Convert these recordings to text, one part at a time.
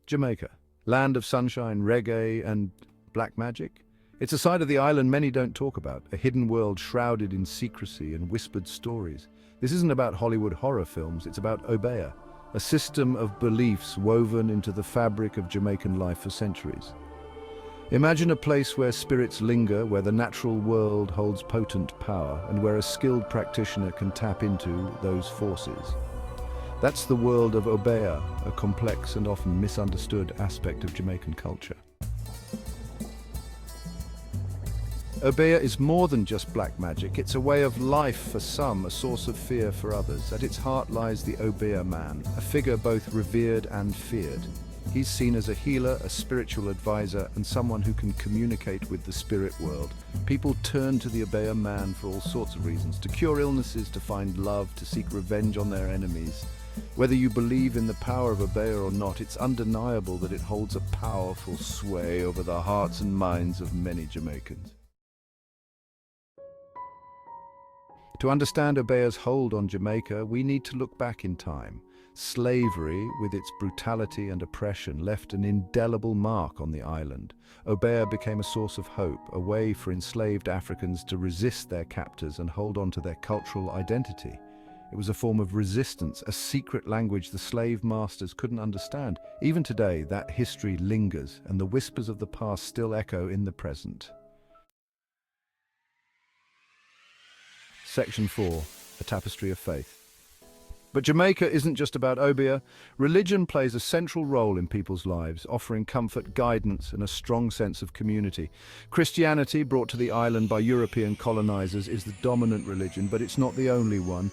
Jamaica, land of sunshine, reggae, and black magic. It's a side of the island many don't talk about, a hidden world shrouded in secrecy and whispered stories. This isn't about Hollywood horror films, it's about Obeah, a system of beliefs woven into the fabric of Jamaican life for centuries. Imagine a place where spirits linger, where the natural world holds potent power, and where a skilled practitioner can tap into those forces. That's the world of Obeah, a complex and often misunderstood aspect of Jamaican culture. Obeah is more than just black magic. It's a way of life for some, a source of fear for others. At its heart lies the Obeah man, a figure both revered and feared. He's seen as a healer, a spiritual advisor, and someone who can communicate with the spirit world. People turn to the Obeah man for all sorts of reasons, to cure illnesses, to find love, to seek revenge on their enemies. Whether you believe in the power of Obeah or not, it's undeniable that it holds a powerful sway over the hearts and minds of many Jamaicans. To understand Obeah's hold on Jamaica, we need to look back in time. Slavery, with its brutality and oppression, left an indelible mark on the island. Obeah became a source of hope, a way for enslaved Africans to resist their captors and hold on to their cultural identity. It was a form of resistance, a secret language the slave masters couldn't understand. Even today, that history lingers, and the whispers of the past still echo in the present. Section 4. A Tapestry of Faith. But Jamaica isn't just about Obeah. Religion plays a central role in people's lives, offering comfort, guidance, and a strong sense of community. Christianity, brought to the island by European colonizers, is the dominant religion, but it's not the only one.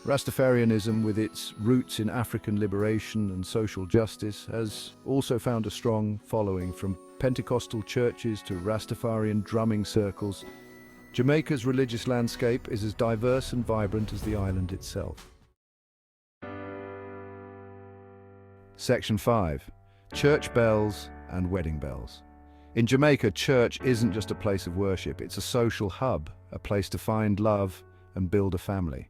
Rastafarianism, with its roots in African liberation and social justice, has also found a strong following, from Pentecostal churches to Rastafarian drumming circles. Jamaica's religious landscape is as diverse and vibrant as the island itself. Section 5. Church bells and wedding bells. In Jamaica, church isn't just a place of worship, it's a social hub, a place to find love and build a family.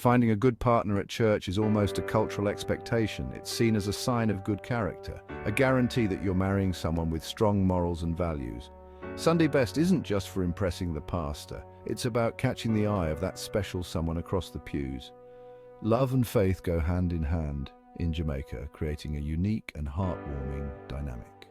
Finding a good partner at church is almost a cultural expectation. It's seen as a sign of good character, a guarantee that you're marrying someone with strong morals and values. Sunday best isn't just for impressing the pastor, it's about catching the eye of that special someone across the pews. Love and faith go hand in hand in Jamaica, creating a unique and heartwarming dynamic.